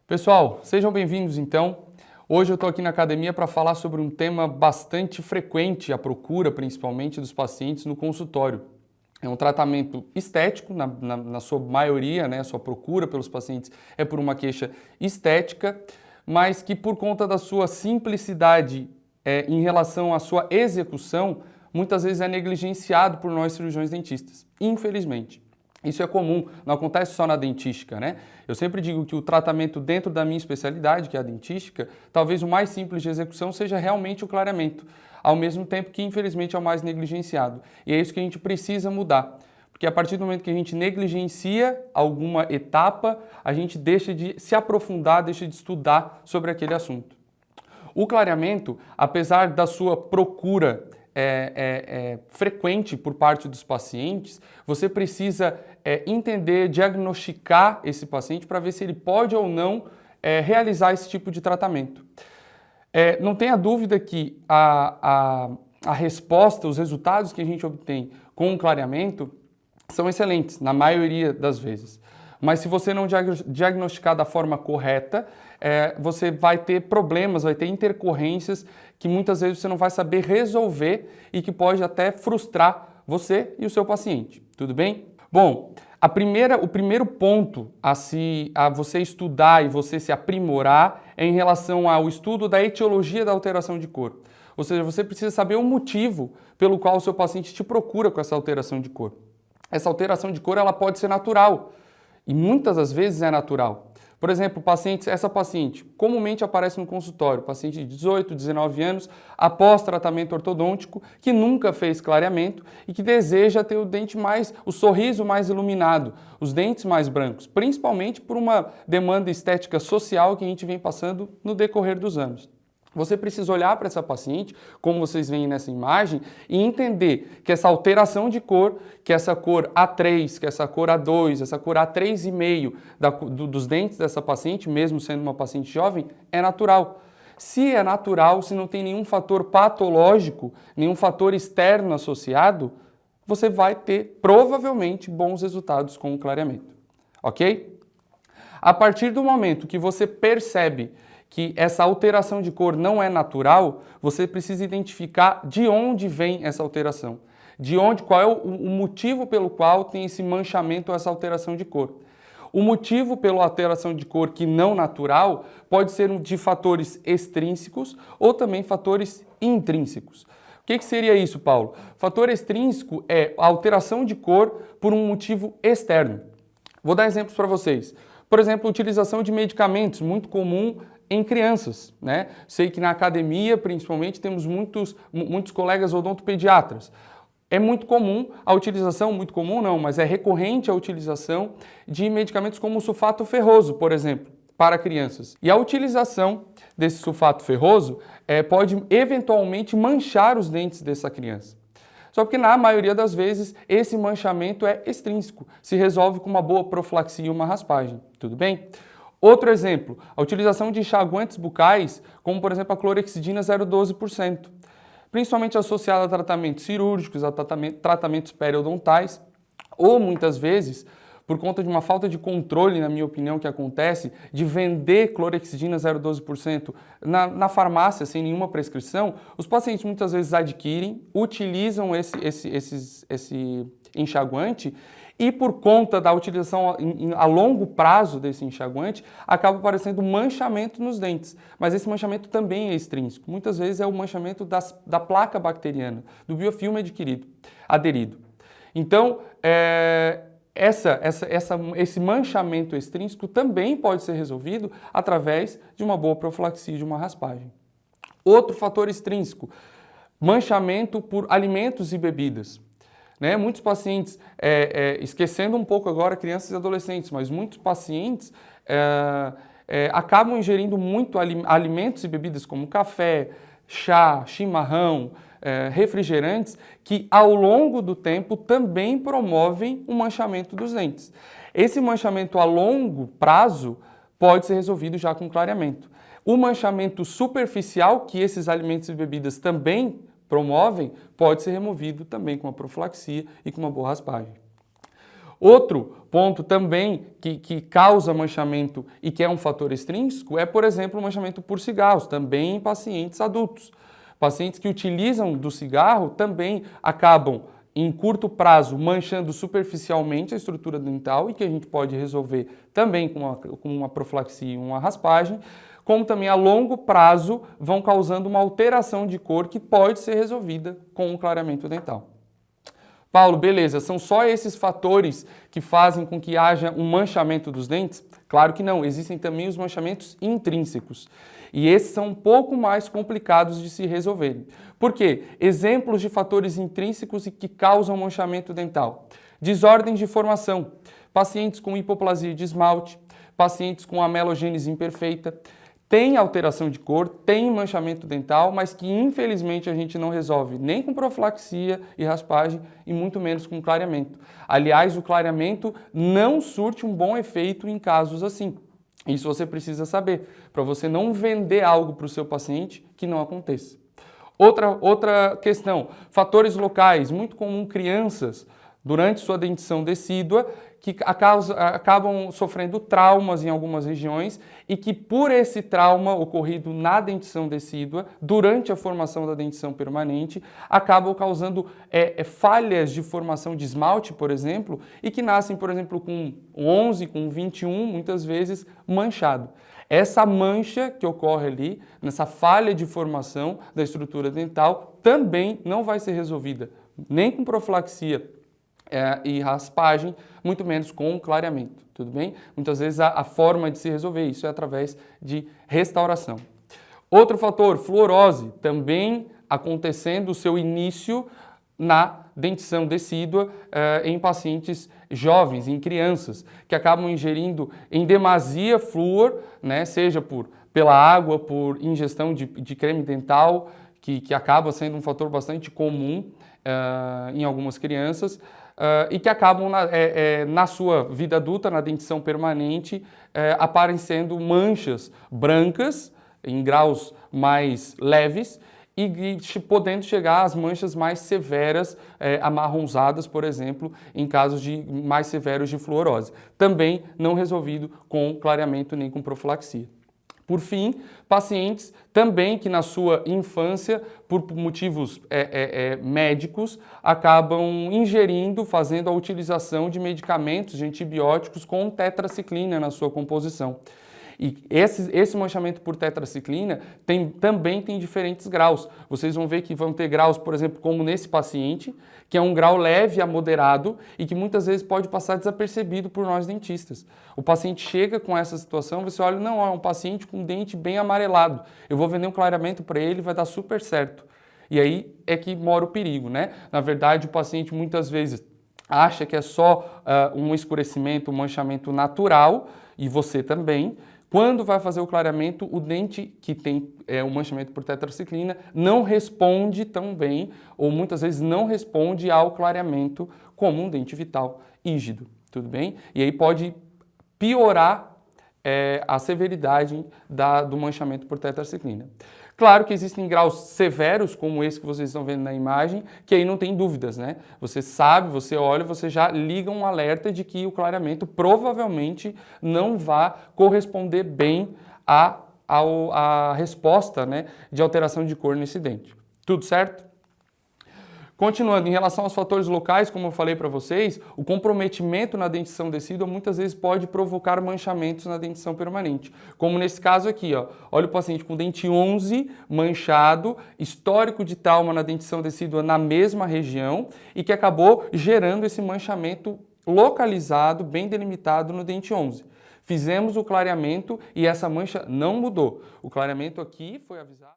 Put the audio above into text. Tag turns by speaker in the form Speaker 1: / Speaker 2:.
Speaker 1: Pessoal, sejam bem-vindos então. Hoje eu estou aqui na academia para falar sobre um tema bastante frequente, a procura principalmente dos pacientes no consultório. É um tratamento estético, na sua maioria, né? A sua procura pelos pacientes é por uma queixa estética, mas que por conta da sua simplicidade em relação à sua execução, muitas vezes é negligenciado por nós cirurgiões dentistas, infelizmente. Isso é comum, não acontece só na dentística, né? Eu sempre digo que o tratamento dentro da minha especialidade, que é a dentística, talvez o mais simples de execução seja realmente o clareamento, ao mesmo tempo que infelizmente é o mais negligenciado. E é isso que a gente precisa mudar, porque a partir do momento que a gente negligencia alguma etapa, a gente deixa de se aprofundar, deixa de estudar sobre aquele assunto. O clareamento, apesar da sua procura frequente por parte dos pacientes, você precisa entender, diagnosticar esse paciente para ver se ele pode ou não realizar esse tipo de tratamento. Não tenha dúvida que a resposta, os resultados que a gente obtém com o clareamento são excelentes, na maioria das vezes. Mas se você não diagnosticar da forma correta, você vai ter problemas, vai ter intercorrências que muitas vezes você não vai saber resolver e que pode até frustrar você e o seu paciente. Tudo bem? Bom, o primeiro ponto a você estudar e você se aprimorar é em relação ao estudo da etiologia da alteração de cor. Ou seja, você precisa saber o motivo pelo qual o seu paciente te procura com essa alteração de cor. Essa alteração de cor ela pode ser natural e muitas das vezes é natural. Por exemplo, essa paciente comumente aparece no consultório, paciente de 18, 19 anos, após tratamento ortodôntico, que nunca fez clareamento e que deseja ter o sorriso mais iluminado, os dentes mais brancos, principalmente por uma demanda estética social que a gente vem passando no decorrer dos anos. Você precisa olhar para essa paciente, como vocês veem nessa imagem, e entender que essa alteração de cor, que essa cor A3, que essa cor A2, essa cor A3,5 dos dentes dessa paciente, mesmo sendo uma paciente jovem, é natural. Se é natural, se não tem nenhum fator patológico, nenhum fator externo associado, você vai ter provavelmente bons resultados com o clareamento. Ok? A partir do momento que você percebe que essa alteração de cor não é natural, você precisa identificar de onde vem essa alteração. Qual é o motivo pelo qual tem esse manchamento ou essa alteração de cor. O motivo pela alteração de cor que não natural pode ser de fatores extrínsecos ou também fatores intrínsecos. O que seria isso, Paulo? Fator extrínseco é a alteração de cor por um motivo externo. Vou dar exemplos para vocês. Por exemplo, a utilização de medicamentos, muito comum em crianças, né? Sei que na academia, principalmente, temos muitos colegas odontopediatras. É muito comum a utilização, muito comum não, mas é recorrente a utilização de medicamentos como o sulfato ferroso, por exemplo, para crianças. E a utilização desse sulfato ferroso pode eventualmente manchar os dentes dessa criança. Só que na maioria das vezes esse manchamento é extrínseco, se resolve com uma boa profilaxia e uma raspagem, tudo bem? Outro exemplo, a utilização de enxaguantes bucais, como por exemplo a clorexidina 0,12%, principalmente associada a tratamentos cirúrgicos, a tratamentos periodontais, ou muitas vezes, por conta de uma falta de controle, na minha opinião, que acontece, de vender clorexidina 0,12% na farmácia sem nenhuma prescrição, os pacientes muitas vezes adquirem, utilizam esse enxaguante e por conta da utilização a longo prazo desse enxaguante, acaba aparecendo manchamento nos dentes. Mas esse manchamento também é extrínseco. Muitas vezes é o manchamento da placa bacteriana, do biofilme aderido. Então, esse manchamento extrínseco também pode ser resolvido através de uma boa profilaxia, de uma raspagem. Outro fator extrínseco, manchamento por alimentos e bebidas. Né? Muitos pacientes, esquecendo um pouco agora crianças e adolescentes, mas muitos pacientes acabam ingerindo muito alimentos e bebidas como café, chá, chimarrão, refrigerantes, que ao longo do tempo também promovem o manchamento dos dentes. Esse manchamento a longo prazo pode ser resolvido já com clareamento. O manchamento superficial, que esses alimentos e bebidas também promovem, pode ser removido também com uma profilaxia e com uma boa raspagem. Outro ponto também que causa manchamento e que é um fator extrínseco é, por exemplo, o manchamento por cigarros, também em pacientes adultos. Pacientes que utilizam do cigarro também acabam, em curto prazo, manchando superficialmente a estrutura dental e que a gente pode resolver também com uma profilaxia e uma raspagem, como também a longo prazo vão causando uma alteração de cor que pode ser resolvida com o clareamento dental. Paulo, beleza, são só esses fatores que fazem com que haja um manchamento dos dentes? Claro que não, existem também os manchamentos intrínsecos. E esses são um pouco mais complicados de se resolverem. Por quê? Exemplos de fatores intrínsecos que causam manchamento dental. Desordens de formação, pacientes com hipoplasia de esmalte, pacientes com amelogênese imperfeita, tem alteração de cor, tem manchamento dental, mas que infelizmente a gente não resolve nem com profilaxia e raspagem e muito menos com clareamento. Aliás, o clareamento não surte um bom efeito em casos assim. Isso você precisa saber, para você não vender algo para o seu paciente que não aconteça. Outra questão, fatores locais, muito comum crianças, durante sua dentição decídua, que acabam sofrendo traumas em algumas regiões e que por esse trauma ocorrido na dentição decídua, durante a formação da dentição permanente, acabam causando falhas de formação de esmalte, por exemplo, e que nascem, por exemplo, com 11, com 21, muitas vezes manchado. Essa mancha que ocorre ali, nessa falha de formação da estrutura dental, também não vai ser resolvida nem com profilaxia e raspagem, muito menos com clareamento, tudo bem? Muitas vezes a forma de se resolver isso é através de restauração. Outro fator, fluorose, também acontecendo o seu início na dentição decídua em pacientes jovens, em crianças, que acabam ingerindo em demasia flúor, né, seja pela água, por ingestão de creme dental, que acaba sendo um fator bastante comum em algumas crianças, e que acabam na sua vida adulta, na dentição permanente, aparecendo manchas brancas em graus mais leves e podendo chegar às manchas mais severas, amarronzadas, por exemplo, em casos mais severos de fluorose. Também não resolvido com clareamento nem com profilaxia. Por fim, pacientes também que na sua infância, por motivos médicos, acabam ingerindo, fazendo a utilização de medicamentos, de antibióticos com tetraciclina na sua composição. E esse manchamento por tetraciclina também tem diferentes graus. Vocês vão ver que vão ter graus, por exemplo, como nesse paciente, que é um grau leve a moderado e que muitas vezes pode passar desapercebido por nós dentistas. O paciente chega com essa situação, você olha, não, é um paciente com dente bem amarelado. Eu vou vender um clareamento para ele, vai dar super certo. E aí é que mora o perigo, né? Na verdade, o paciente muitas vezes acha que é só um escurecimento, um manchamento natural, e você também. Quando vai fazer o clareamento, o dente que tem o manchamento por tetraciclina não responde tão bem, ou muitas vezes não responde ao clareamento como um dente vital rígido, tudo bem? E aí pode piorar a severidade do manchamento por tetraciclina. Claro que existem graus severos, como esse que vocês estão vendo na imagem, que aí não tem dúvidas, né? Você sabe, você olha, você já liga um alerta de que o clareamento provavelmente não vai corresponder bem à resposta, né, de alteração de cor nesse dente. Tudo certo? Continuando, em relação aos fatores locais, como eu falei para vocês, o comprometimento na dentição decídua muitas vezes pode provocar manchamentos na dentição permanente. Como nesse caso aqui, ó. Olha o paciente com dente 11 manchado, histórico de trauma na dentição decídua na mesma região e que acabou gerando esse manchamento localizado, bem delimitado no dente 11. Fizemos o clareamento e essa mancha não mudou. O clareamento aqui foi avisado.